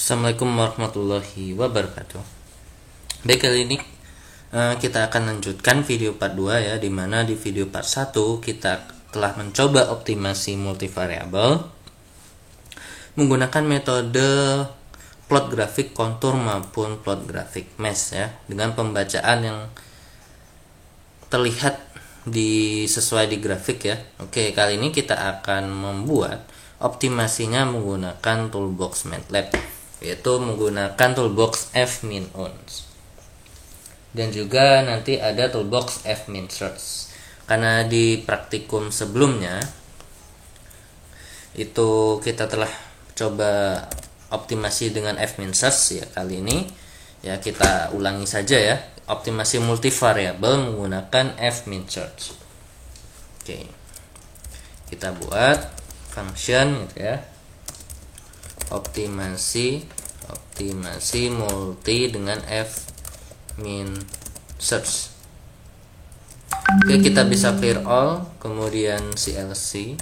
Assalamualaikum warahmatullahi wabarakatuh. Baik, kali ini kita akan lanjutkan video part 2 ya, dimana di video part 1 kita telah mencoba optimasi multivariabel menggunakan metode plot grafik kontur maupun plot grafik mesh ya, dengan pembacaan yang terlihat sesuai di grafik ya. Oke, kali ini kita akan membuat optimasinya menggunakan toolbox MATLAB, yaitu menggunakan toolbox fminons, dan juga nanti ada toolbox fminsearch. Karena di praktikum sebelumnya itu kita telah coba optimasi dengan fminsearch ya, kali ini ya kita ulangi saja ya, optimasi multivariabel menggunakan fminsearch. Oke, kita buat function gitu ya, optimasi multi dengan fminsearch. Oke, kita bisa clear all, kemudian CLC.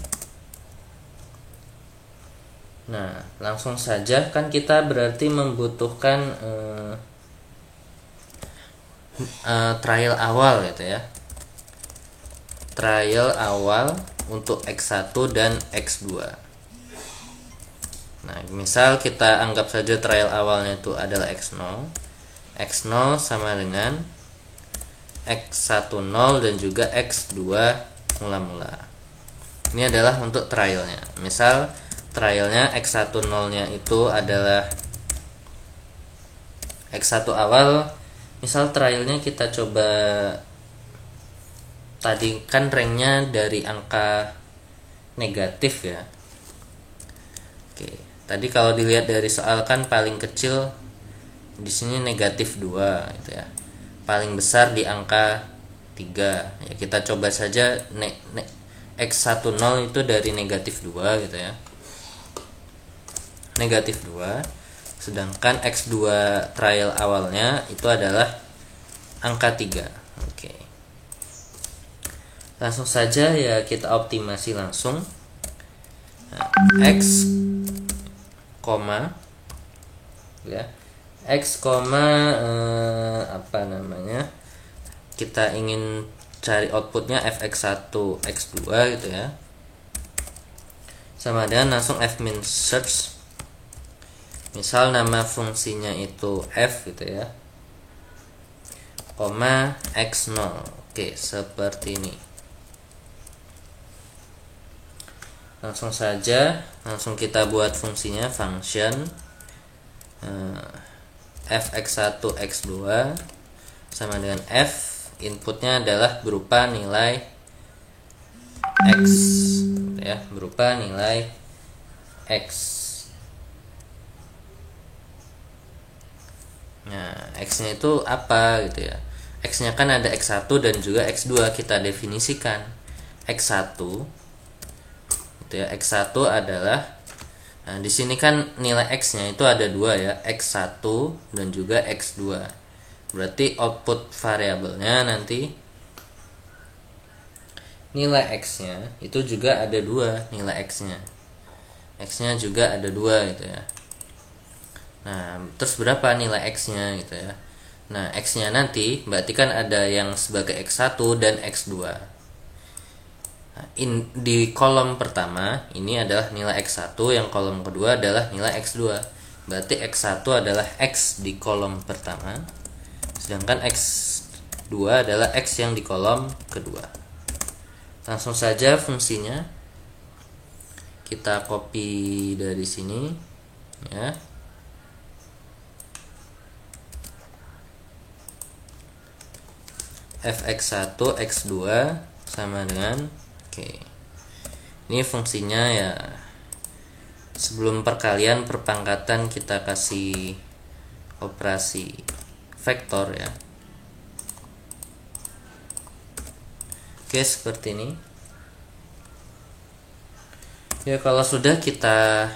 Nah, langsung saja kan kita berarti membutuhkan trial awal gitu ya, trial awal untuk X1 dan X2. Nah, misal kita anggap saja trial awalnya itu adalah X0. X0 sama dengan X10 dan juga X2 mula-mula. Ini adalah untuk trialnya. Misal trialnya X10 nya itu adalah X1 awal. Misal trialnya kita coba, tadi kan ranknya dari angka negatif ya. Oke, tadi kalau dilihat dari soal kan paling kecil di sini negatif 2 gitu ya, paling besar di angka 3 ya. Kita coba saja X10 itu dari negatif 2 gitu ya, negatif 2, sedangkan X2 trial awalnya itu adalah angka 3. Oke, langsung saja ya kita optimasi langsung. Nah, X, ya, X, apa namanya, kita ingin cari outputnya fx1 x2 gitu ya, sama dengan langsung fminsearch. Misal nama fungsinya itu f gitu ya, x0. Oke, seperti ini. Langsung saja, langsung kita buat fungsinya, function fx1 x2 sama dengan f, inputnya adalah berupa nilai x ya, berupa nilai x. Nah, x-nya itu apa gitu ya, x-nya kan ada x1 dan juga x2. Kita definisikan x1 gitu ya, x1 adalah, nah di sini kan nilai x-nya itu ada 2 ya, x1 dan juga x2. Berarti output variabelnya nanti nilai x-nya itu juga ada 2, nilai x-nya juga ada 2 gitu ya. Nah, terus berapa nilai x-nya gitu ya. Nah, x-nya nanti berarti kan ada yang sebagai x1 dan x2. Nah, di kolom pertama ini adalah nilai x1, yang kolom kedua adalah nilai x2. Berarti x1 adalah x di kolom pertama, sedangkan x2 adalah x yang di kolom kedua. Langsung saja fungsinya kita copy dari sini ya. fx1 x2 sama dengan, oke, ini fungsinya ya. Sebelum perkalian perpangkatan kita kasih operasi vektor ya. Oke, seperti ini ya. Kalau sudah, kita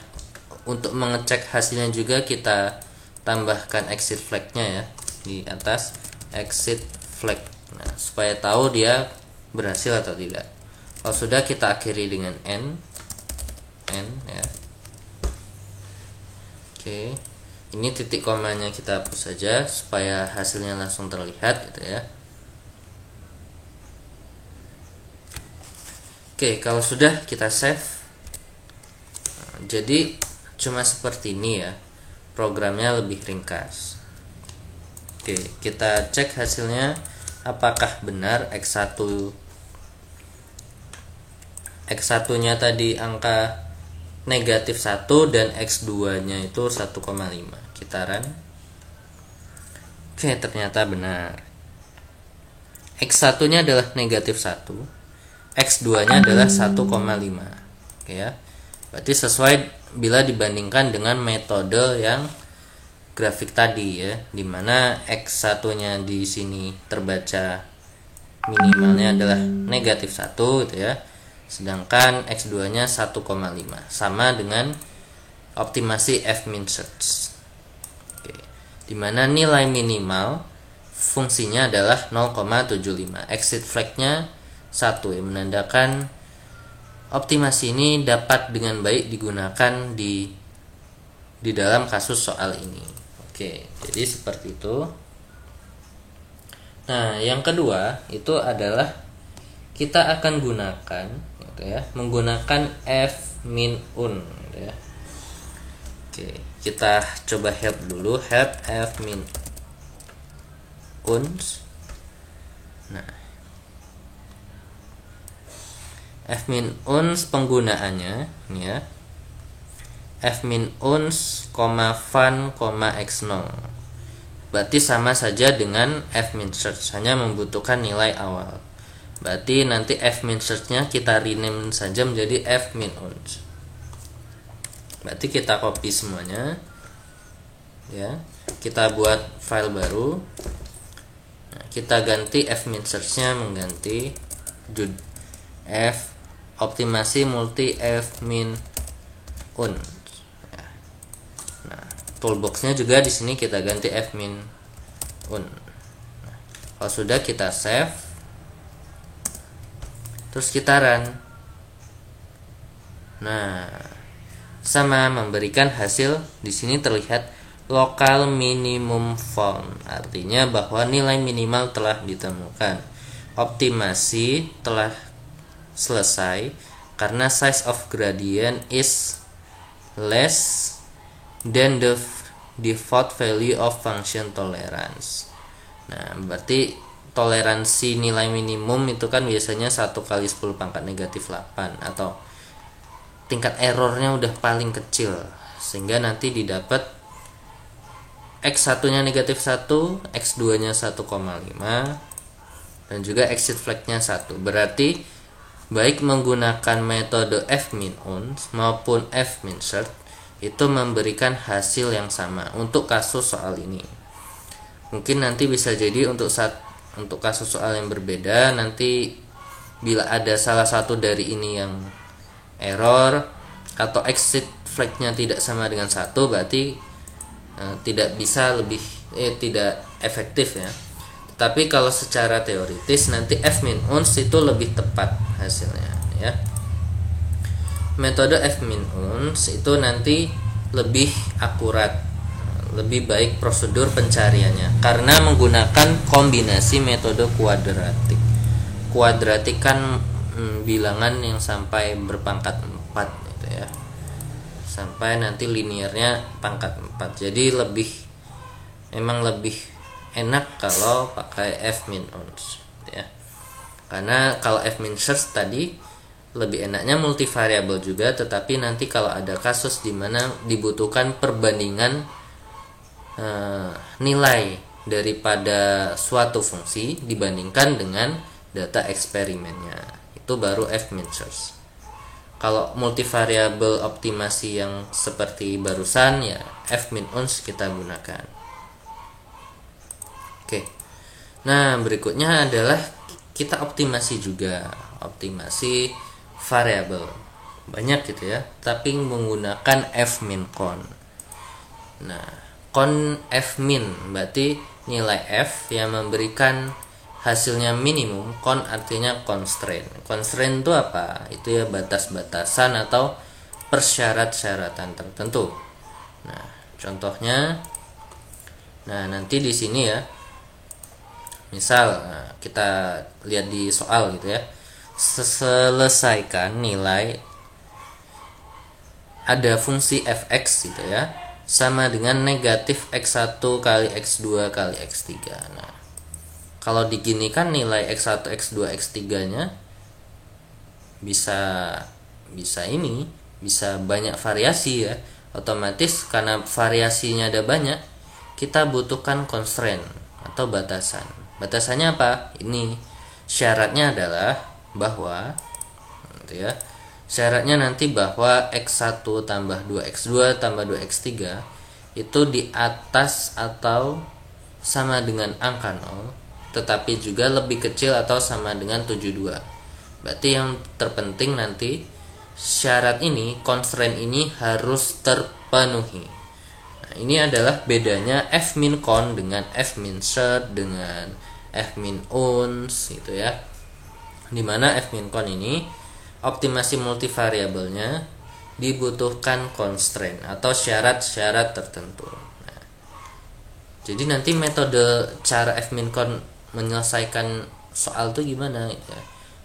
untuk mengecek hasilnya juga kita tambahkan exit flag-nya ya di atas, exit flag. Nah, supaya tahu dia berhasil atau tidak. Kalau sudah, kita akhiri dengan n ya. Oke. Ini titik komanya kita hapus saja supaya hasilnya langsung terlihat gitu ya. Oke, kalau sudah kita save. Jadi cuma seperti ini ya, programnya lebih ringkas. Oke, kita cek hasilnya apakah benar X1 nya tadi angka negatif 1 dan X2 nya itu 1,5. Kita run. Oke, ternyata benar. X1 nya adalah negatif 1, X2 nya adalah 1,5. Oke ya. Berarti sesuai bila dibandingkan dengan metode yang grafik tadi ya, dimana X1 nya di sini terbaca minimalnya adalah negatif 1 gitu ya, sedangkan X2 nya 1,5, sama dengan optimasi F-min search. Oke. Dimana nilai minimal fungsinya adalah 0,75, exit flag-nya 1 yang menandakan optimasi ini dapat dengan baik digunakan di dalam kasus soal ini. Oke, jadi seperti itu. Nah, yang kedua itu adalah kita akan gunakan gitu ya, menggunakan f-min un gitu ya. Oke, kita coba help dulu, help f-min uns. Nah, f-min uns penggunaannya ya, f-min uns, fun, x0. Berarti sama saja dengan f-min search, hanya membutuhkan nilai awal. Berarti nanti f-min search-nya kita rename saja menjadi f-min uns. Berarti kita copy semuanya ya. Kita buat file baru. Nah, kita ganti f-min search-nya mengganti f optimasi multi f-min un. Nah, toolbox-nya juga di sini kita ganti f-min un. Nah, kalau sudah kita save, terus kita run. Nah, sama memberikan hasil di sini terlihat local minimum found, artinya bahwa nilai minimal telah ditemukan. Optimasi telah selesai karena size of gradient is less than the default value of function tolerance. Nah, berarti toleransi nilai minimum itu kan biasanya 1 kali 10 pangkat negatif 8, atau tingkat errornya udah paling kecil, sehingga nanti didapat X1 nya negatif 1, X2 nya 1,5, dan juga exit flag nya 1. Berarti baik menggunakan metode f-min uns maupun f-min search itu memberikan hasil yang sama untuk kasus soal ini. Mungkin nanti bisa jadi untuk kasus soal yang berbeda, nanti bila ada salah satu dari ini yang error atau exit flag-nya tidak sama dengan 1, berarti tidak tidak efektif ya. Tapi kalau secara teoritis nanti f-min uns itu lebih tepat hasilnya ya. Metode f-min uns itu nanti lebih akurat, lebih baik prosedur pencariannya karena menggunakan kombinasi metode kuadratik. Kuadratik kan bilangan yang sampai berpangkat 4 gitu ya. Sampai nanti linearnya pangkat 4. Jadi memang lebih enak kalau pakai f-min uns ya. Karena kalau f-min search tadi lebih enaknya multivariabel juga, tetapi nanti kalau ada kasus di mana dibutuhkan perbandingan nilai daripada suatu fungsi dibandingkan dengan data eksperimennya, itu baru f-min search. Kalau multivariabel optimasi yang seperti barusan ya f-min uns kita gunakan. Oke. Nah, berikutnya adalah kita optimasi juga, optimasi variabel. Banyak gitu ya, tapi menggunakan f-min con. Nah, con f-min berarti nilai f yang memberikan hasilnya minimum. Con artinya constraint. Constraint itu apa? Itu ya batas-batasan atau persyarat-syaratan tertentu. Nah, Contohnya, nah nanti di sini ya, misal kita lihat di soal gitu ya, selesaikan nilai ada fungsi fx gitu ya sama dengan negatif x1 kali x2 kali x3. Nah, kalau diginikan nilai x1, x2, x3 nya bisa banyak variasi ya. Otomatis karena variasinya ada banyak, kita butuhkan constraint atau batasan. Batasannya apa? Ini syaratnya adalah bahwa gitu ya. Syaratnya nanti bahwa x1 tambah 2x2 tambah 2x3 itu di atas atau sama dengan angka 0, tetapi juga lebih kecil atau sama dengan 72. Berarti yang terpenting nanti syarat ini, constraint ini harus terpenuhi. Nah, ini adalah bedanya f-min con dengan f-min cert dengan f-min uns gitu ya. Dimana f-min con ini optimasi multivariabelnya dibutuhkan constraint atau syarat-syarat tertentu. Nah, jadi nanti metode cara f-min con menyelesaikan soal itu gimana ya.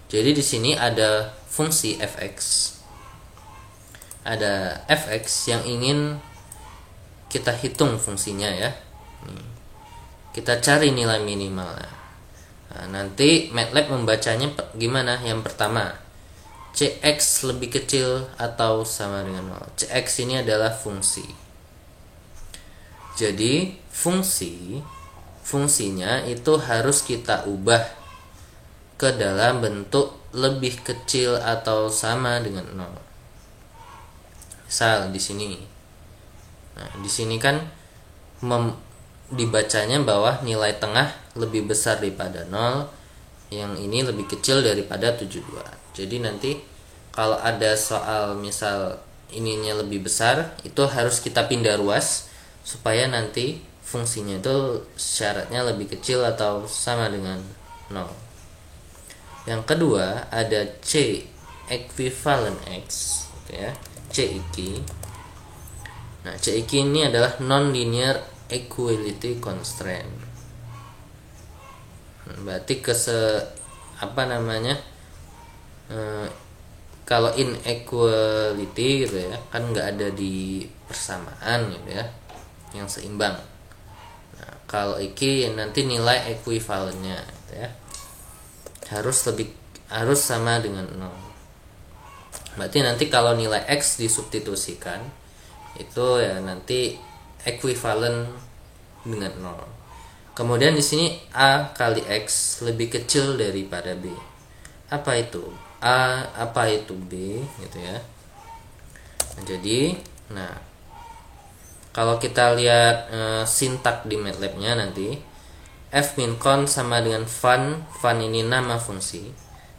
Jadi di sini ada fungsi fx. Ada fx yang ingin kita hitung fungsinya ya. Kita cari nilai minimal. Nah, nanti MATLAB membacanya gimana? Yang pertama, Cx lebih kecil atau sama dengan 0. Cx ini adalah fungsi. Jadi fungsinya itu harus kita ubah ke dalam bentuk lebih kecil atau sama dengan 0. Misal di sini. Nah, di sini kan dibacanya bahwa nilai tengah lebih besar daripada 0, yang ini lebih kecil daripada 72. Jadi nanti kalau ada soal misal ininya lebih besar, itu harus kita pindah ruas supaya nanti fungsinya itu syaratnya lebih kecil atau sama dengan 0. Yang kedua ada C equivalent X gitu ya. CEQ. Nah, CEQ ini adalah non-linear equality constraint. Berarti kalau inequality gitu ya, kan nggak ada di persamaan gitu ya, yang seimbang. Nah, kalau iki nanti nilai equivalentnya gitu ya, harus sama dengan 0. Berarti nanti kalau nilai X disubstitusikan itu ya nanti equivalent dengan 0. Kemudian di sini A kali X lebih kecil daripada B. Apa itu? A, apa itu B gitu ya. Nah, jadi kalau kita lihat sintak di MATLAB-nya nanti f-min con sama dengan fun ini nama fungsi,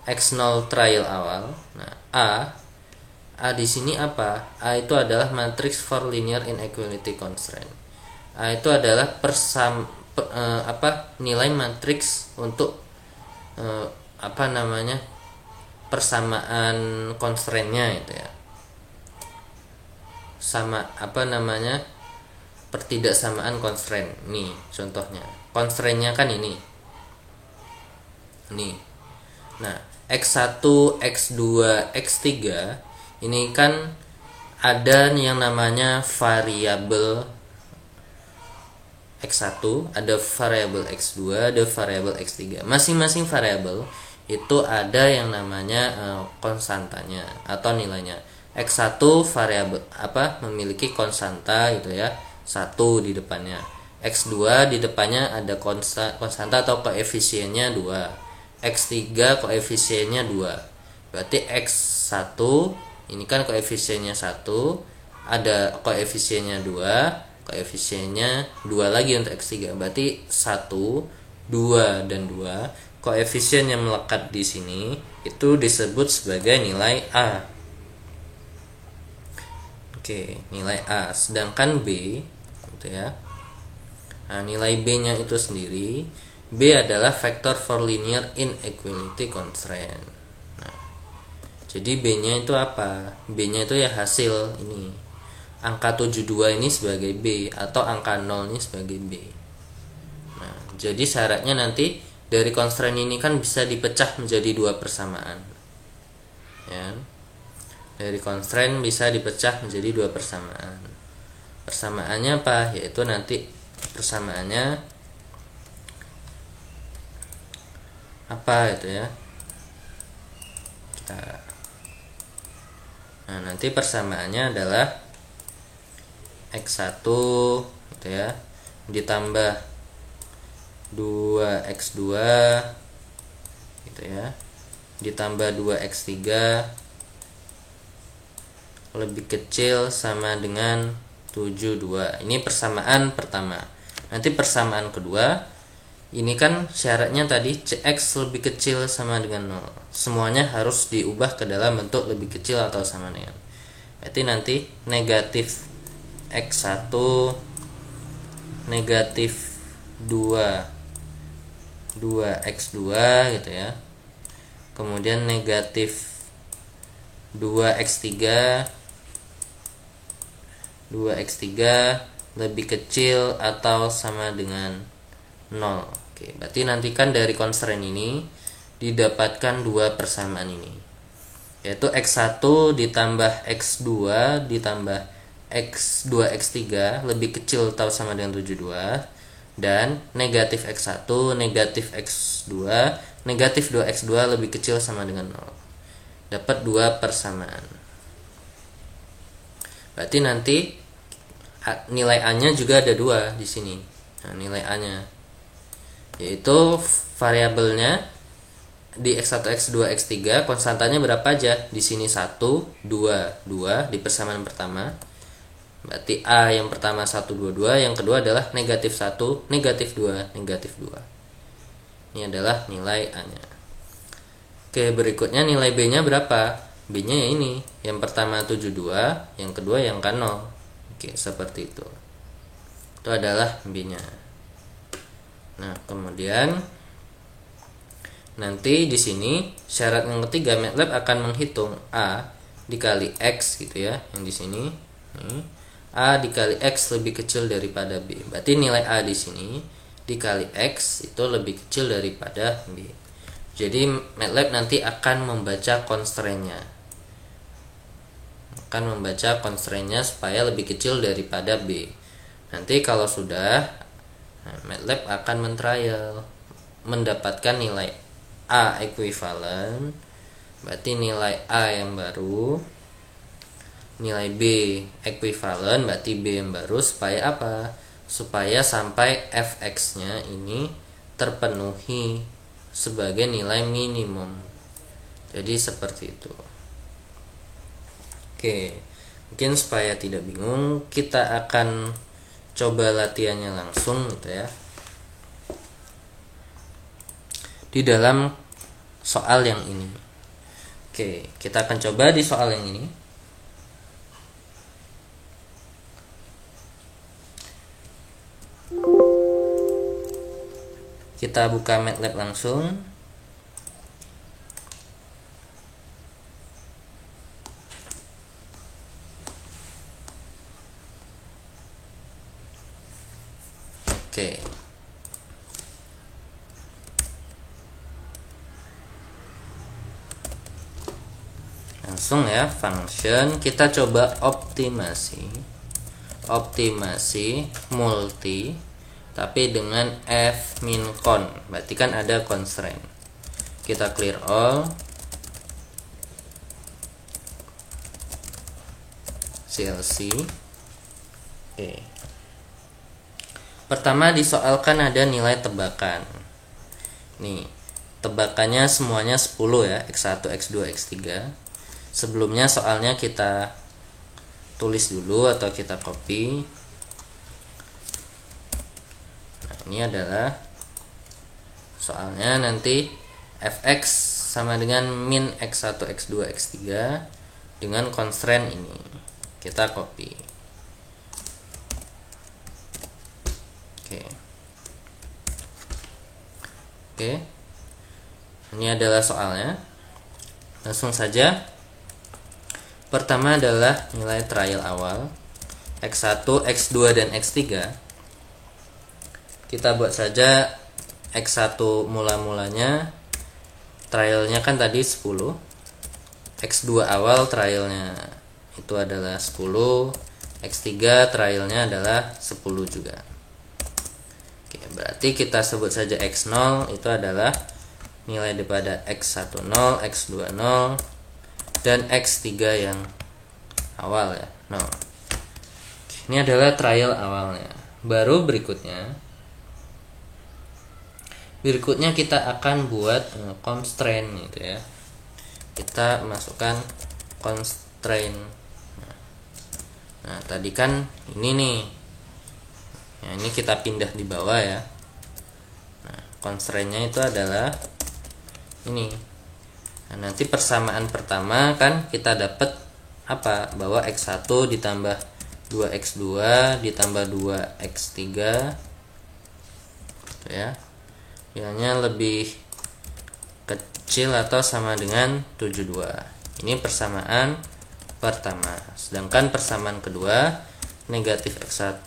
x0 trial awal. Nah, A di sini apa? A itu adalah matrix for linear inequality constraint. A itu adalah nilai matriks untuk persamaan constraint-nya itu ya. Pertidaksamaan constraint. Nih contohnya. Constraint-nya kan ini. Nih. Nah, X1, X2, X3 ini kan ada yang namanya variabel X1, ada variabel X2, ada variabel X3. Masing-masing variabel itu ada yang namanya konstantanya atau nilainya. X1 variabel memiliki konstanta gitu ya, 1 di depannya. X2 di depannya ada konstanta atau koefisiennya 2. X3 koefisiennya 2. Berarti X1 ini kan koefisiennya 1, ada koefisiennya 2, koefisiennya 2 lagi untuk X3. Berarti 1, 2 dan 2. Koefisien yang melekat di sini itu disebut sebagai nilai A. Oke, nilai A. Sedangkan B gitu ya. Nah, nilai B-nya itu sendiri, B adalah vector for linear inequality constraint. Nah, jadi B-nya itu apa? B-nya itu ya hasil ini. angka 72 ini sebagai B atau angka 0 ini sebagai B. Nah, jadi syaratnya nanti dari constraint ini kan bisa dipecah menjadi dua persamaan. Ya. Dari constraint bisa dipecah menjadi dua persamaan. Persamaannya apa? Yaitu nanti persamaannya apa itu ya? Nah, nanti persamaannya adalah X1 gitu ya, ditambah 2X2 gitu ya, ditambah 2X3 lebih kecil sama dengan 72. Ini persamaan pertama. Nanti persamaan kedua, ini kan syaratnya tadi Cx lebih kecil sama dengan 0. Semuanya harus diubah ke dalam bentuk lebih kecil atau sama dengan. Berarti nanti negatif X1 negatif 2X2 gitu ya. Kemudian negatif 2X3 lebih kecil atau sama dengan 0. Oke, berarti nanti kan dari constraint ini didapatkan dua persamaan ini, yaitu X1 ditambah X2 ditambah X2 X3 lebih kecil atau sama dengan 72, dan negatif X1 negatif X2 negatif 2X2 lebih kecil sama dengan 0. Dapat dua persamaan. Berarti nanti nilai A-nya juga ada dua di sini. Nah, nilai A-nya yaitu variabelnya di X1, X2, X3 konstantanya berapa aja? Di sini 1, 2 di persamaan pertama. Berarti A yang pertama 1, 2, 2, yang kedua adalah negatif 1, negatif 2, negatif 2. Ini adalah nilai A-nya. Oke, berikutnya nilai B-nya berapa? B-nya ya ini. Yang pertama 72, yang kedua yang kan 0. Oke, seperti itu. Itu adalah B-nya. Nah, kemudian nanti di sini syarat yang ketiga, MATLAB akan menghitung A dikali X gitu ya, yang di sini. Nih, A dikali X lebih kecil daripada B. Berarti nilai A di sini dikali X itu lebih kecil daripada B. Jadi MATLAB nanti akan membaca constraint-nya. Akan membaca constraint-nya supaya lebih kecil daripada B. Nanti kalau sudah, MATLAB akan mentrial, mendapatkan nilai A ekuivalen, berarti nilai A yang baru, nilai B ekuivalen, berarti B yang baru, supaya apa? Supaya sampai fx-nya ini terpenuhi sebagai nilai minimum. Jadi seperti itu. Oke, mungkin supaya tidak bingung, kita akan coba latihannya langsung gitu ya, di dalam soal yang ini. Oke, kita akan coba di soal yang ini. Kita buka MATLAB langsung. Oke. Langsung ya, function kita coba optimasi multi tapi dengan f min con, berarti kan ada constraint. Kita clear all, CLC. Oke. Pertama disoalkan ada nilai tebakan. Nih, tebakannya semuanya 10 ya, X1, X2, X3. Sebelumnya soalnya kita tulis dulu atau kita copy. Nah, ini adalah soalnya, nanti fx sama dengan min X1, X2, X3 dengan constraint ini. Kita copy. Oke. Ini adalah soalnya. Langsung saja. Pertama adalah nilai trial awal. X1, X2 dan X3, kita buat saja X1 mula-mulanya, trialnya kan tadi 10, X2 awal trialnya itu adalah 10, X3 trialnya adalah 10 juga. Oke, berarti kita sebut saja X0 itu adalah nilai daripada X10, X20, dan X3 yang awal ya, 0. Ini adalah trial awalnya. Baru berikutnya kita akan buat constraint gitu ya. Kita masukkan constraint. Nah, tadi kan ini nih. Ya, ini kita pindah di bawah ya. Nah, constraint-nya itu adalah ini. Nah, nanti persamaan pertama kan kita dapat apa? Bahwa X1 ditambah 2X2 ditambah 2X3 gitu ya. Nilainya lebih kecil atau sama dengan 72. Ini persamaan pertama. Sedangkan persamaan kedua, negatif X1,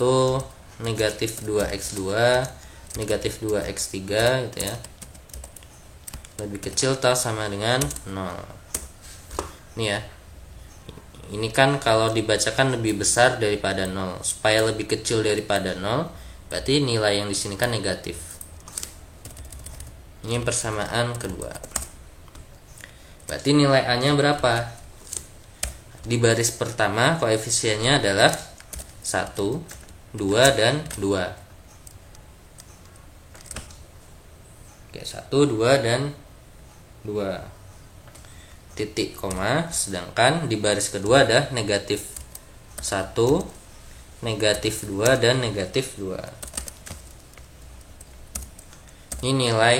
negatif 2X2, negatif 2X3 gitu ya, lebih kecil atau sama dengan 0. Ini ya. Ini kan kalau dibacakan lebih besar daripada 0. Supaya lebih kecil daripada 0, berarti nilai yang di sini kan negatif. Ini persamaan kedua. Berarti nilai A-nya berapa? Di baris pertama koefisiennya adalah 1, 2, dan 2. Oke, 1, 2, dan 2. Titik koma. Sedangkan di baris kedua ada negatif 1, negatif 2, dan negatif 2. Ini nilai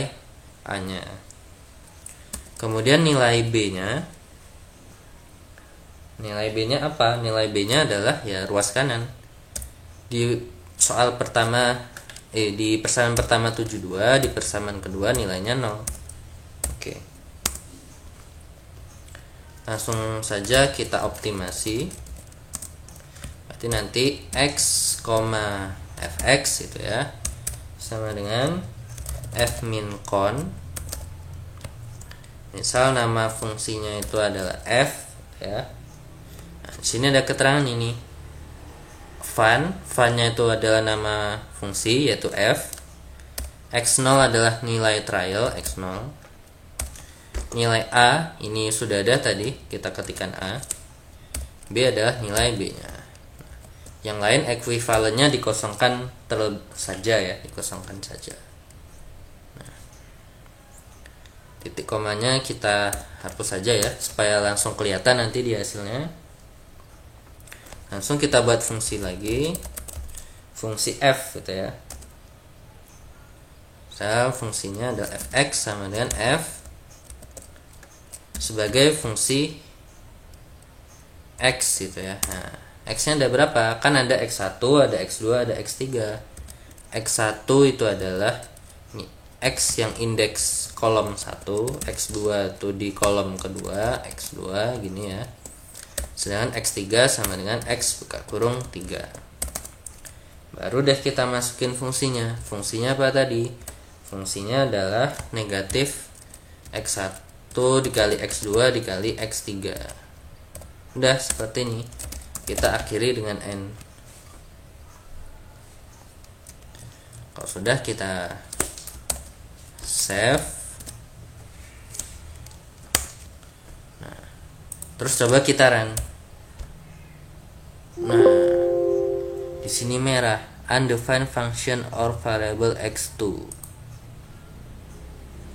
A-nya. Kemudian nilai B-nya. Nilai B-nya apa? Nilai B-nya adalah ya ruas kanan. Di soal pertama di persamaan pertama 72, di persamaan kedua nilainya 0. Oke. Langsung saja kita optimasi. Berarti nanti x, fx itu ya sama dengan f min con. Misal nama fungsinya itu adalah f ya. Nah, di sini ada keterangan ini. Fun-nya itu adalah nama fungsi yaitu f. X0 adalah nilai trial X0. Nilai A ini sudah ada tadi, kita ketikkan A. B adalah nilai B-nya. Yang lain ekuivalennya dikosongkan terlebih saja ya, dikosongkan saja. Titik komanya kita hapus saja ya, supaya langsung kelihatan nanti di hasilnya. Langsung kita buat fungsi lagi, fungsi f gitu ya. Misal fungsinya adalah fx sama dengan f sebagai fungsi x gitu ya. Nah, x-nya ada berapa? Kan ada x1, ada x2, ada x3. X1 itu adalah X yang indeks kolom 1, X2 itu di kolom kedua, X2 gini ya. Sedangkan X3 sama dengan X buka kurung 3. Baru deh kita masukin fungsinya. Fungsinya apa tadi? Fungsinya adalah negatif X1 dikali X2 dikali X3. Udah seperti ini. Kita akhiri dengan N. Kalau sudah kita save. Nah, terus coba kita run. Nah, di sini merah, undefined function or variable x2.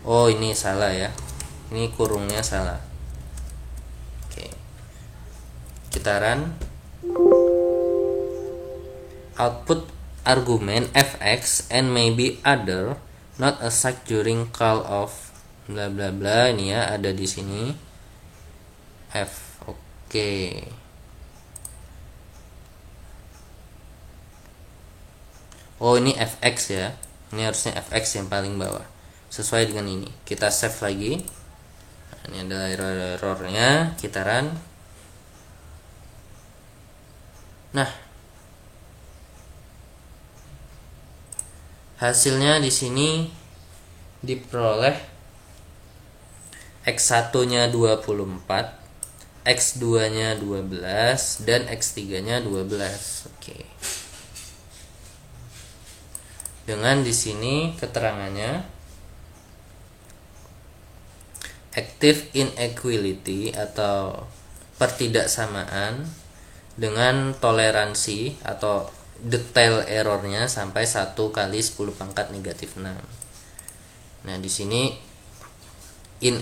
Oh, ini salah ya. Ini kurungnya salah. Oke. Kita run. Output argument fx and maybe other not assigned during call of bla bla bla. Ini ya ada di sini f. Oke. Oh, ini fx ya. Ini harusnya fx yang paling bawah. Sesuai dengan ini. Kita save lagi. Nah, ini adalah errornya. Kita run. Nah, Hasilnya di sini diperoleh X1-nya 24, X2-nya 12, dan X3-nya 12. Oke. Dengan di sini keterangannya active inequality atau pertidaksamaan dengan toleransi atau detail errornya sampai 1 kali 10 pangkat negatif 6. Nah, di sini ini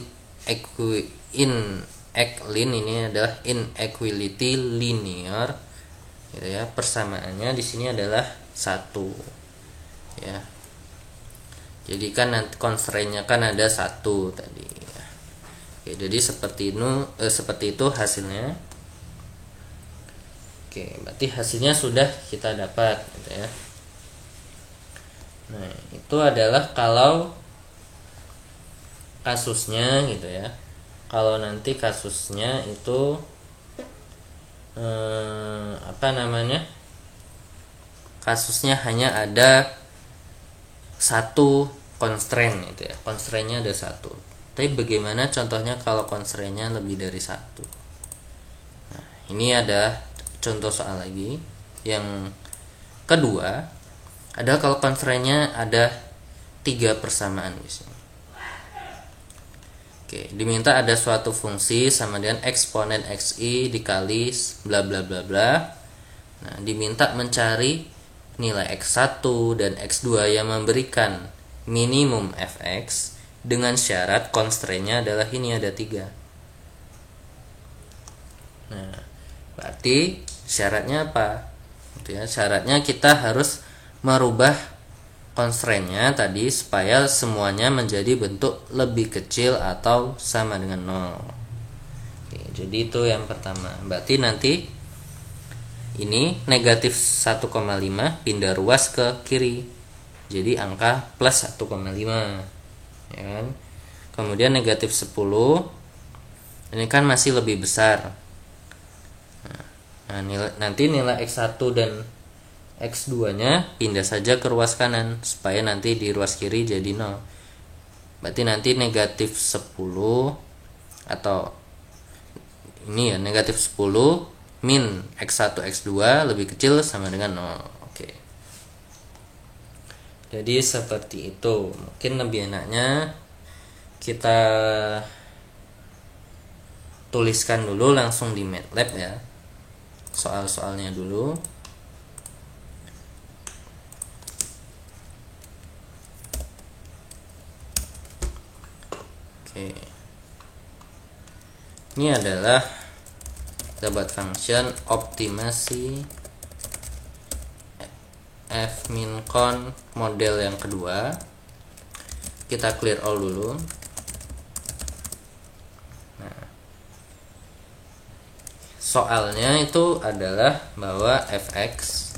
adalah inequality linear gitu ya. Persamaannya di sini adalah 1 ya. Jadi kan nanti constraint-nya kan ada 1 tadi ya. Oke, jadi seperti itu hasilnya. Oke, berarti hasilnya sudah kita dapat gitu ya. Nah, itu adalah kalau kasusnya gitu ya. Kalau nanti kasusnya itu kasusnya hanya ada satu constraint gitu ya. Constraint-nya ada 1. Tapi bagaimana contohnya kalau constraint-nya lebih dari 1? Nah, ini ada contoh soal lagi. Yang kedua adalah kalau constraint-nya ada 3 persamaan di sini. Oke, diminta ada suatu fungsi sama dengan eksponen xi dikali bla bla bla bla. Nah, diminta mencari nilai x1 dan x2 yang memberikan minimum fx dengan syarat constraint-nya adalah ini ada 3. Nah, berarti syaratnya apa? Gitu ya. Syaratnya kita harus merubah constraint-nya tadi supaya semuanya menjadi bentuk lebih kecil atau sama dengan 0. Oke, jadi itu yang pertama. Berarti nanti ini negatif 1,5 pindah ruas ke kiri. Jadi angka plus 1,5 ya kan? Kemudian negatif 10 ini kan masih lebih besar. Nah, nanti nilai X1 dan X2 nya pindah saja ke ruas kanan supaya nanti di ruas kiri jadi 0. Berarti nanti negatif 10 atau ini ya negatif 10 min X1 X2 lebih kecil sama dengan 0. Oke. Jadi seperti itu. Mungkin lebih enaknya kita tuliskan dulu langsung di MATLAB ya. Soal-soalnya dulu. Oke. Ini adalah dapat function optimasi fmincon model yang kedua. Kita clear all dulu. Soalnya itu adalah bahwa fx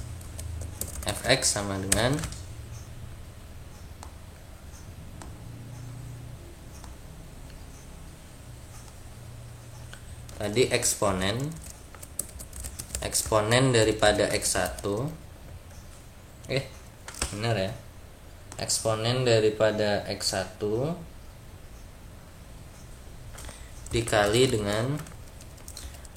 sama dengan tadi eksponen daripada x1 benar ya, eksponen daripada x1 dikali dengan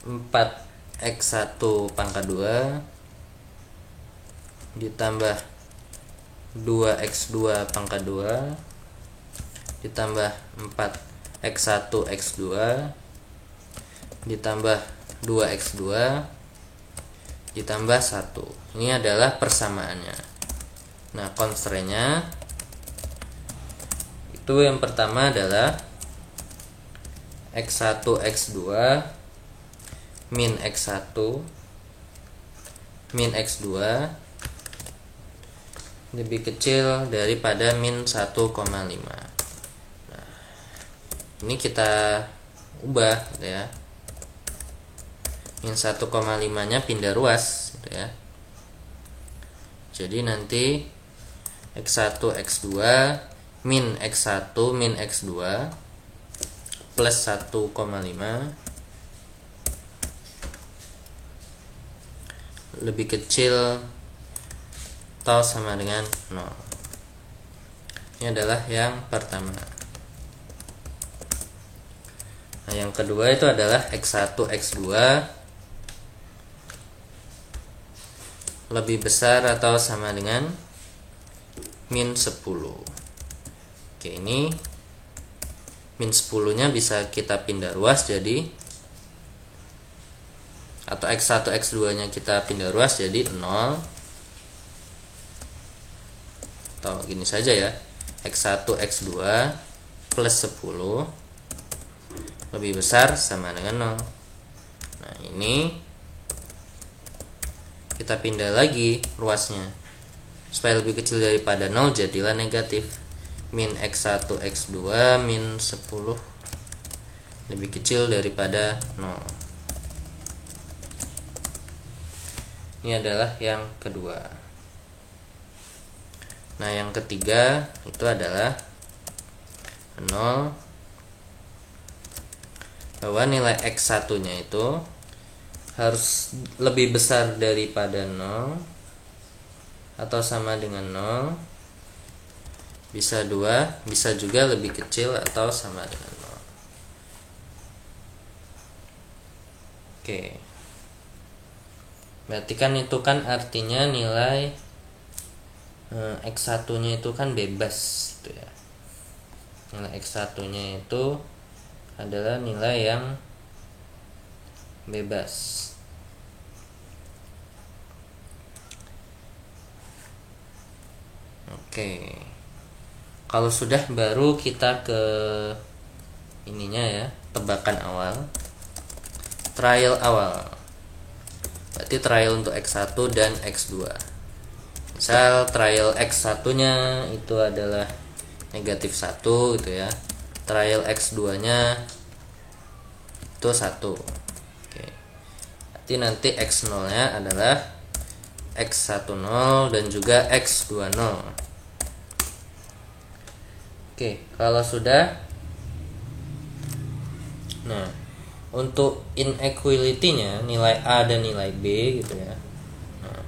4x1 pangkat 2 ditambah 2x2 pangkat 2 ditambah 4x1 x2 ditambah 2x2 ditambah 1. Ini adalah persamaannya. Nah, constraint-nya itu yang pertama adalah x1 x2 min x1 min x2 lebih kecil daripada min 1,5. Nah, ini kita ubah gitu ya. Min 1,5 nya pindah ruas gitu ya. Jadi nanti x1 x2 min x1 min x2 plus 1,5 lebih kecil atau sama dengan 0. Ini adalah yang pertama. Nah, yang kedua itu adalah X1, X2 lebih besar atau sama dengan min 10. Oke, ini min 10 nya bisa kita pindah ruas jadi, atau X1, X2 nya kita pindah ruas jadi 0, atau gini saja ya, X1, X2 plus 10 lebih besar sama dengan 0. Nah, ini kita pindah lagi ruasnya supaya lebih kecil daripada 0, jadilah negatif. Min X1, X2 min 10 lebih kecil daripada 0. Ini adalah yang kedua. Nah, yang ketiga itu adalah 0 bahwa nilai X1 nya itu harus lebih besar daripada 0 atau sama dengan 0, bisa 2, bisa juga lebih kecil atau sama dengan 0. Oke, berarti kan itu kan artinya nilai X1 nya itu kan bebas gitu ya. Nilai X1 nya itu adalah nilai yang bebas. Oke, kalau sudah baru kita ke ininya ya, tebakan awal, trial awal. Berarti trial untuk X1 dan X2. Misal trial X1 nya itu adalah negatif 1 gitu ya, trial X2 nya itu 1. Oke, berarti nanti X0 nya adalah X10 dan juga X20. Oke, kalau sudah, nah untuk inequality-nya nilai A dan nilai B gitu ya. Nah,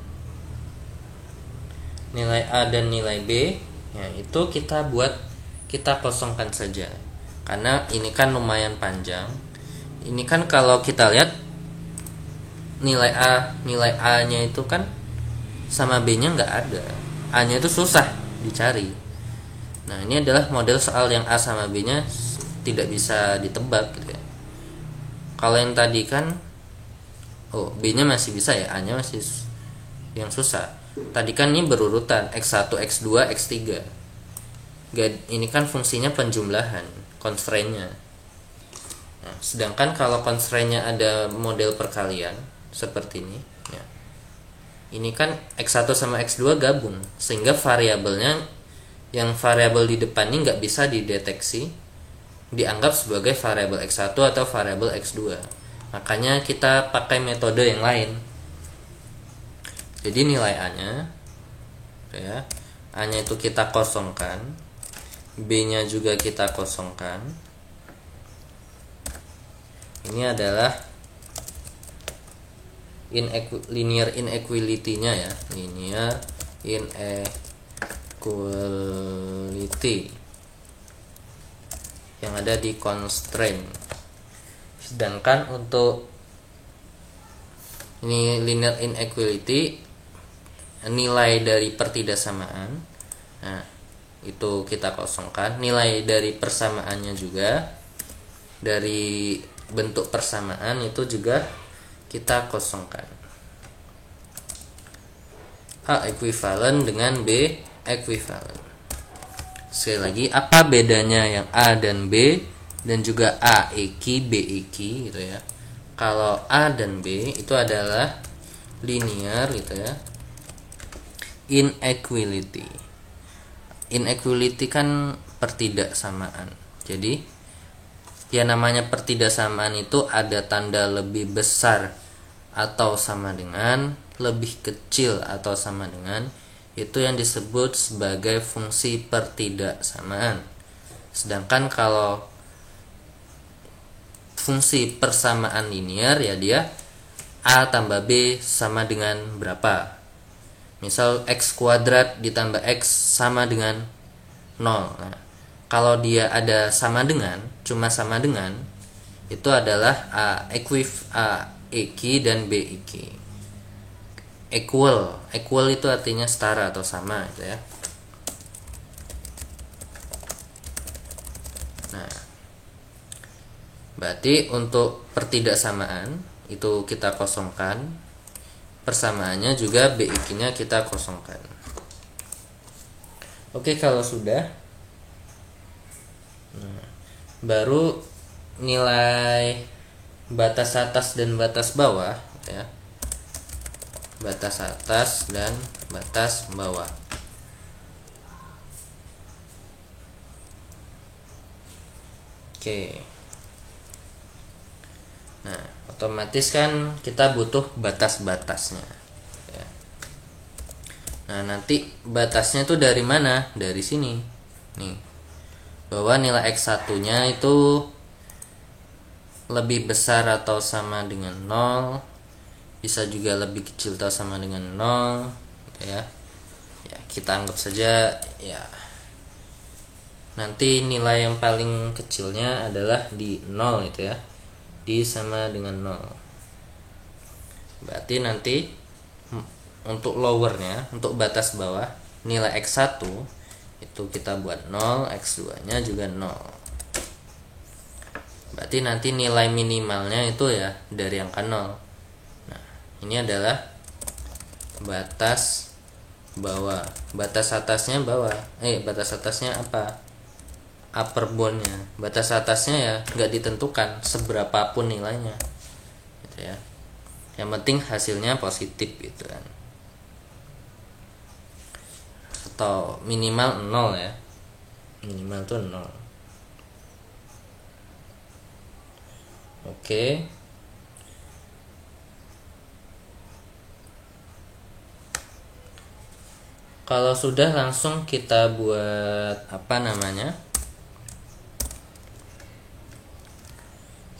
nilai A dan nilai B ya itu kita kosongkan saja. Karena ini kan lumayan panjang. Ini kan kalau kita lihat nilai A-nya itu kan sama B-nya nggak ada. A-nya itu susah dicari. Nah, ini adalah model soal yang A sama B-nya tidak bisa ditebak gitu ya. Kalau yang tadi kan B-nya masih bisa ya, A-nya masih yang susah. Tadi kan ini berurutan X1, X2, X3. Ini kan fungsinya penjumlahan, constraint-nya. Nah, sedangkan kalau constraint-nya ada model perkalian seperti ini ya, ini kan X1 sama X2 gabung, sehingga variabelnya, yang variabel di depan ini nggak bisa dideteksi, dianggap sebagai variabel X1 atau variabel X2. Makanya kita pakai metode yang lain. Jadi nilai A-nya ya, A-nya itu kita kosongkan, B-nya juga kita kosongkan. Ini adalah linear inequality-nya ya, linear inequality yang ada di constraint. Sedangkan untuk ini linear inequality, nilai dari pertidaksamaan, nah itu kita kosongkan. Nilai dari persamaannya juga, dari bentuk persamaan itu juga kita kosongkan. A equivalent dengan B equivalent. Sekali lagi, apa bedanya yang A dan B dan juga A eki B eki gitu ya. Kalau A dan B itu adalah linear gitu ya, inequality. Inequality kan pertidaksamaan. Jadi ya namanya pertidaksamaan itu ada tanda lebih besar atau sama dengan, lebih kecil atau sama dengan, itu yang disebut sebagai fungsi pertidaksamaan. Sedangkan kalau fungsi persamaan linear ya dia A tambah B sama dengan berapa. Misal X kuadrat ditambah X sama dengan 0. 0. Nah, kalau dia ada sama dengan, cuma sama dengan, itu adalah A EQ dan B EQ. Equal itu artinya setara atau sama gitu ya. Nah, berarti untuk pertidaksamaan itu kita kosongkan, persamaannya juga B EQ-nya kita kosongkan. Oke, kalau sudah, baru nilai batas atas dan batas bawah ya. Batas atas dan batas bawah. Oke. Nah, otomatis kan kita butuh batas-batasnya ya. Nah, nanti batasnya itu dari mana? Dari sini nih, bahwa nilai X1-nya itu lebih besar atau sama dengan 0, bisa juga lebih kecil atau sama dengan 0 gitu ya. Ya, kita anggap saja ya, nanti nilai yang paling kecilnya adalah di 0 itu ya, di sama dengan 0. Berarti nanti untuk lowernya, untuk batas bawah, nilai X1 itu kita buat 0, X2 nya juga 0. Berarti nanti nilai minimalnya itu ya dari angka 0. Nah, ini adalah batas bawah. Batas atasnya bawah. Batas atasnya apa? Upper boundnya. Batas atasnya ya nggak ditentukan seberapapun nilainya, gitu ya. Yang penting hasilnya positif gitu kan. Atau minimal 0 ya. Minimal tuh 0. Oke. Kalau sudah, langsung kita buat apa namanya?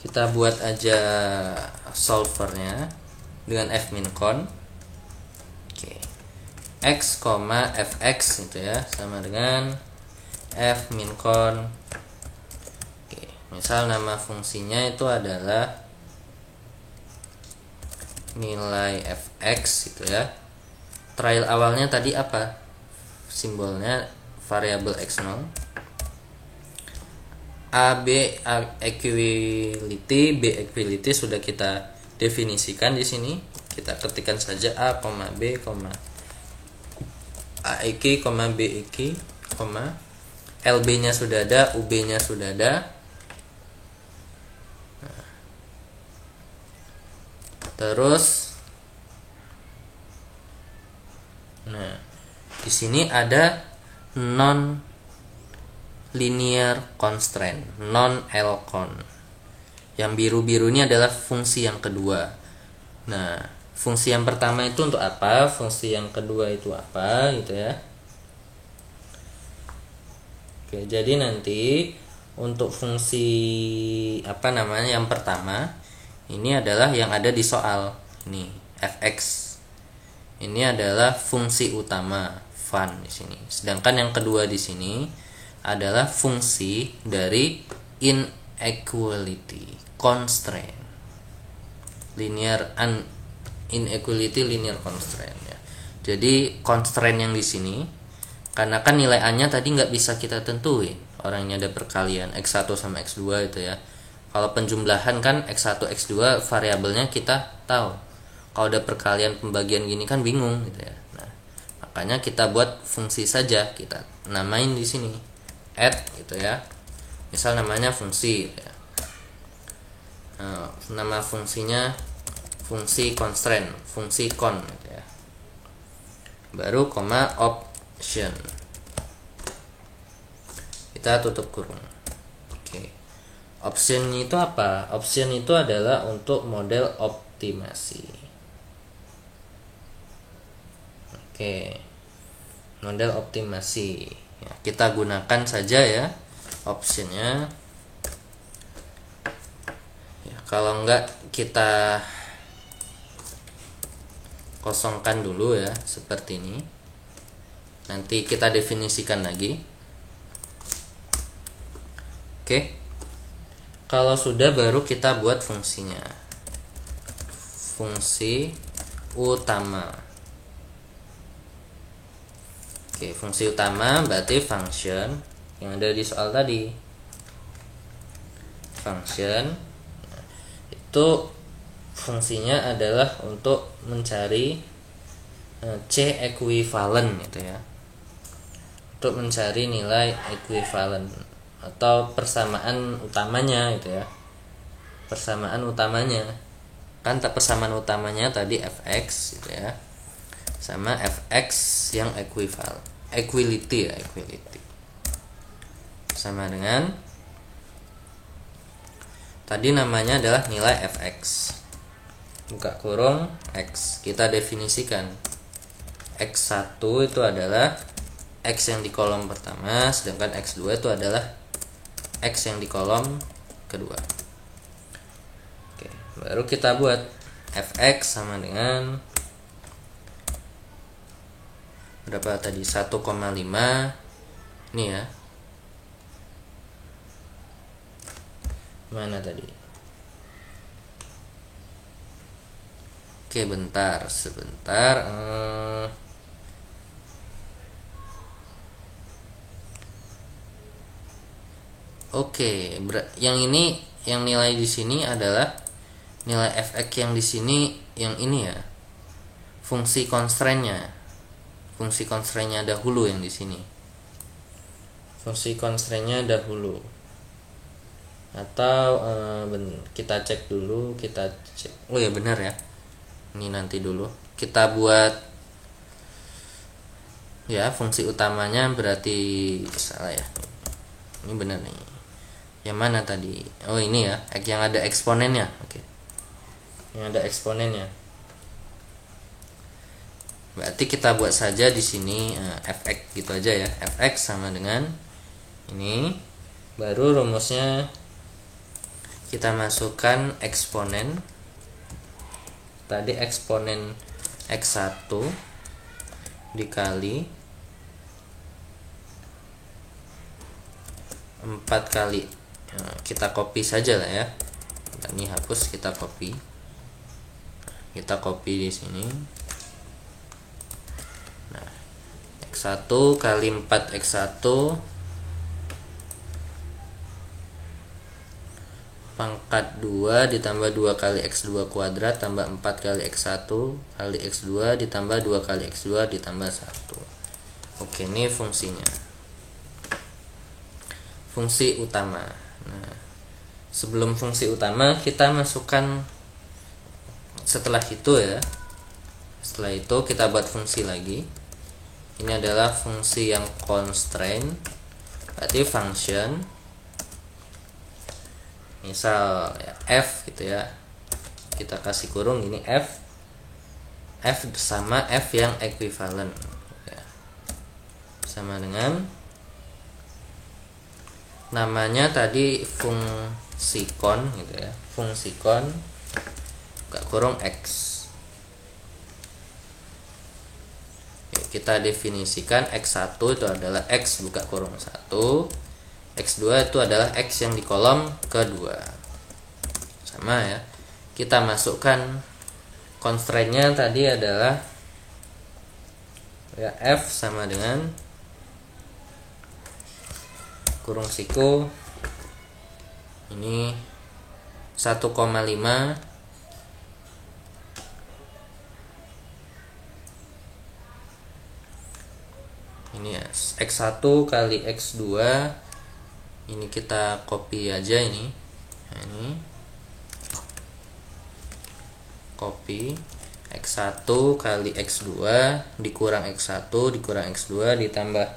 Kita buat aja solvernya dengan fmincon. Oke. X, fx gitu ya, sama dengan fmincon. Misal nama fungsinya itu adalah nilai fx gitu ya. Trial awalnya tadi apa? Simbolnya variabel x0. B equality, B equality sudah kita definisikan di sini. Kita ketikkan saja A, B, AEQ, BEQ, LB-nya sudah ada, UB-nya sudah ada. Terus, nah, di sini ada non linear constraint, non LCON. Yang biru-biru ini adalah fungsi yang kedua. Nah, fungsi yang pertama itu untuk apa? Fungsi yang kedua itu apa? Gitu ya. Oke, jadi nanti untuk fungsi apa namanya yang pertama ini adalah yang ada di soal ini, fx. Ini adalah fungsi utama fun di sini. Sedangkan yang kedua di sini adalah fungsi dari inequality constraint. Inequality linear constraint ya. Jadi constraint yang di sini, karena kan nilai A-nya tadi nggak bisa kita tentuin. Orangnya ada perkalian X1 sama X2 itu ya. Kalau penjumlahan kan X1, X2 variabelnya kita tahu. Kalau ada perkalian pembagian gini kan bingung gitu ya. Nah, makanya kita buat fungsi saja, kita namain di sini add gitu ya. Misal namanya fungsi gitu ya. Nah, nama fungsinya fungsi constraint, fungsi con gitu ya. Baru koma option. Kita tutup kurung. Option itu apa? Option itu adalah untuk model optimasi. Model optimasi. Ya, kita gunakan saja ya optionnya. Ya, kalau enggak kita kosongkan dulu ya seperti ini. Nanti kita definisikan lagi. Oke. Kalau sudah baru kita buat fungsinya. Fungsi utama. Oke, fungsi utama berarti function yang ada di soal tadi. Function itu fungsinya adalah untuk mencari C equivalent gitu ya. Untuk mencari nilai equivalent atau persamaan utamanya gitu ya. Persamaan utamanya. Kan persamaan utamanya tadi fx gitu ya. Sama fx yang equivalent. Equality ya, equality. Sama dengan tadi namanya adalah nilai fx. Buka kurung x. Kita definisikan x1 itu adalah x yang di kolom pertama, sedangkan x2 itu adalah x yang di kolom kedua. Oke, baru kita buat fx sama dengan berapa tadi? 1,5 ini ya. Mana tadi? Oke, sebentar. Oke, yang ini yang nilai di sini adalah nilai fx yang di sini yang ini ya. Fungsi constraint-nya. Fungsi constraint-nya dahulu yang di sini. Fungsi constraint-nya dahulu. Atau kita cek dulu, Oh ya benar ya. Ini nanti dulu. Kita buat ya fungsi utamanya berarti salah ya. Ini benar nih. Yang mana tadi? Oh ini ya, yang ada eksponennya. Oke. Yang ada eksponennya. Berarti kita buat saja di sini fx gitu aja ya. Fx sama dengan ini. Baru rumusnya kita masukkan eksponen. Tadi eksponen x1 dikali 4 kali. Kita copy saja lah ya. Ini hapus, kita copy. Kita copy di sini. Nah, x1 kali 4x1 pangkat 2 ditambah 2 kali x2 kuadrat tambah 4 kali x1 kali x2 ditambah 2 kali x2 ditambah 1. Oke, ini fungsinya. Fungsi utama. Nah, sebelum fungsi utama kita masukkan setelah itu ya. Setelah itu kita buat fungsi lagi. Ini adalah fungsi yang constraint. Berarti function misal ya, f gitu ya, kita kasih kurung ini f sama f yang equivalent ya. Sama dengan namanya tadi fungsikon gitu ya, fungsikon buka kurung x. Oke, kita definisikan x1 itu adalah x buka kurung 1, x2 itu adalah x yang di kolom kedua. Sama ya. Kita masukkan constraint-nya tadi adalah ya f sama dengan kurung siku ini 1,5 ini ya x1 kali x2. Ini kita copy aja ini. Nah, ini copy x1 kali x2 dikurang x1 dikurang x2 ditambah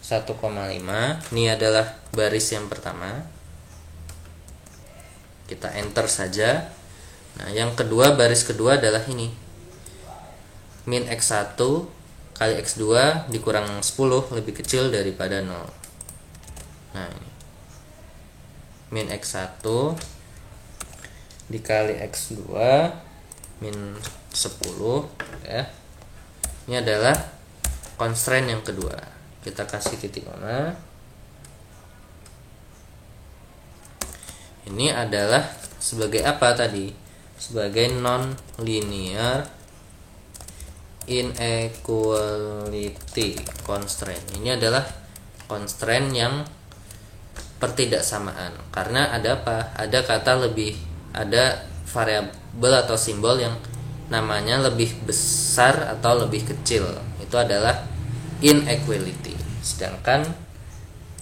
1,5. Ini adalah baris yang pertama. Kita enter saja. Nah, yang kedua, baris kedua adalah ini. Min x1 kali x2 dikurang 10 lebih kecil daripada 0. Nah, ini min x1 dikali x2 min 10 ya. Ini adalah constraint yang kedua. Kita kasih titik koma. Ini adalah sebagai apa tadi? Sebagai non-linear inequality constraint. Ini adalah constraint yang pertidaksamaan. Karena ada apa? Ada kata lebih, ada variabel atau simbol yang namanya lebih besar atau lebih kecil. Itu adalah inequality. Sedangkan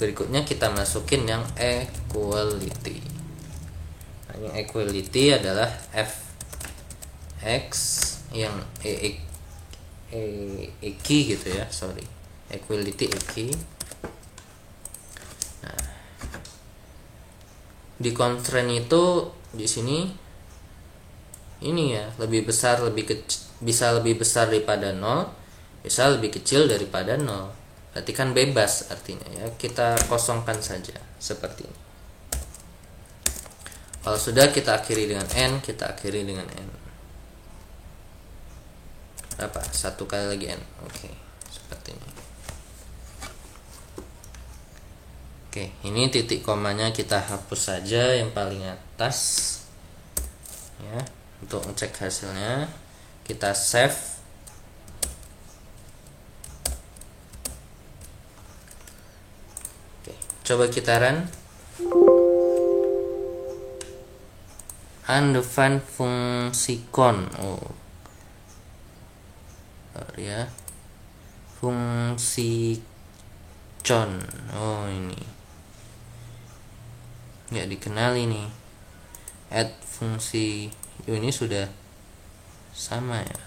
berikutnya kita masukin yang equality. Nah, yang equality adalah fx yang eki gitu ya, equality eki. Nah, di constraint itu di sini ini ya, lebih besar, bisa lebih besar daripada 0, bisa lebih kecil daripada 0. Berarti kan bebas artinya ya, kita kosongkan saja seperti ini. Kalau sudah, kita akhiri dengan n, kita akhiri dengan n. Apa? Satu kali lagi n. Oke, seperti ini. Oke, ini titik komanya kita hapus saja yang paling atas. Ya, untuk ngecek hasilnya, kita save. Oke, coba kita run. Undefined fungsi con. Ya, fungsi con. Ini nggak dikenali nih. Add fungsi. Ini sudah sama ya.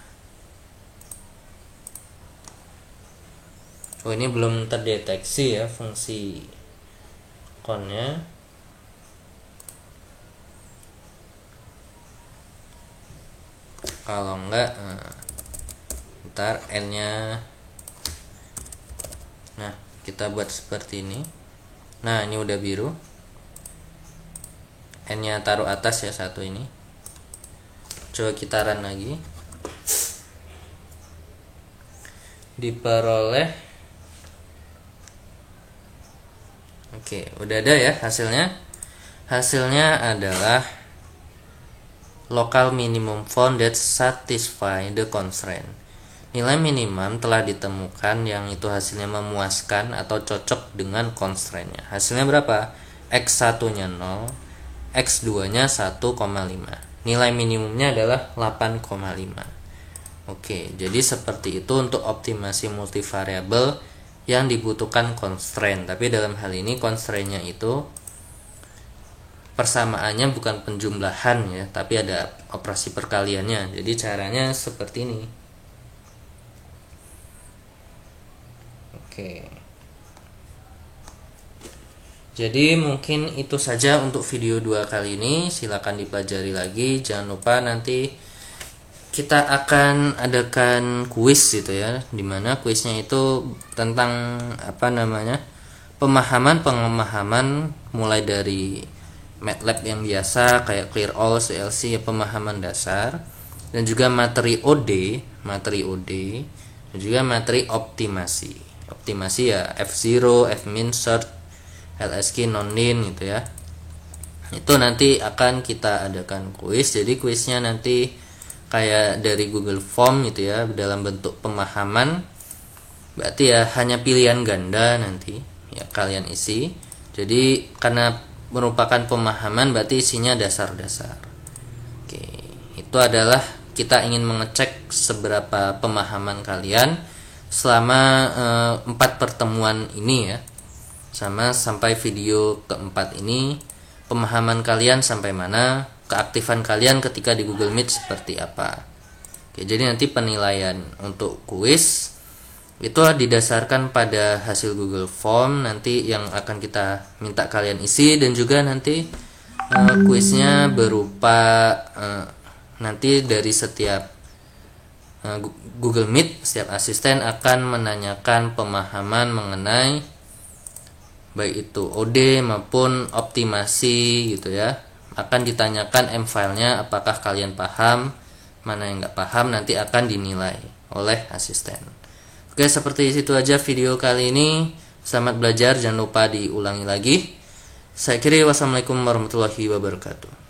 Ini belum terdeteksi ya fungsi connya. Kalau enggak, ntar n-nya. Nah, kita buat seperti ini. Nah, ini udah biru. N-nya taruh atas ya, satu ini. Coba kita run lagi. Diperoleh. Oke, udah ada ya hasilnya. Hasilnya adalah local minimum found that satisfy the constraint. Nilai minimum telah ditemukan yang itu hasilnya memuaskan atau cocok dengan constraint-nya. Hasilnya berapa? X1-nya 0, X2-nya 1,5. Nilai minimumnya adalah 8,5. Oke, jadi seperti itu untuk optimasi multivariabel yang dibutuhkan constraint. Tapi dalam hal ini constraint-nya itu persamaannya bukan penjumlahan ya, tapi ada operasi perkaliannya. Jadi caranya seperti ini. Oke. Jadi mungkin itu saja untuk video 2 kali ini. Silakan dipelajari lagi. Jangan lupa nanti kita akan adakan kuis gitu ya, dimana kuisnya itu tentang pemahaman mulai dari MATLAB yang biasa kayak clear all, CLC ya, pemahaman dasar, dan juga materi OD, dan juga materi optimasi ya, F0, Fmin, search, LSK, nonlin gitu ya. Itu nanti akan kita adakan kuis. Jadi kuisnya nanti kayak dari Google Form gitu ya, dalam bentuk pemahaman. Berarti ya hanya pilihan ganda nanti ya kalian isi. Jadi karena merupakan pemahaman, berarti isinya dasar-dasar. Oke, itu adalah kita ingin mengecek seberapa pemahaman kalian selama 4 pertemuan ini ya, sama sampai video keempat ini. Pemahaman kalian sampai mana, keaktifan kalian ketika di Google Meet seperti apa. Oke, jadi nanti penilaian untuk kuis itu didasarkan pada hasil Google Form nanti yang akan kita minta kalian isi, dan juga nanti kuisnya berupa nanti dari setiap Google Meet, setiap asisten akan menanyakan pemahaman mengenai baik itu OD maupun optimasi gitu ya. Akan ditanyakan M-file-nya, apakah kalian paham, mana yang nggak paham, nanti akan dinilai oleh asisten. Oke, seperti itu aja video kali ini. Selamat belajar, jangan lupa diulangi lagi. Saya kira wassalamualaikum warahmatullahi wabarakatuh.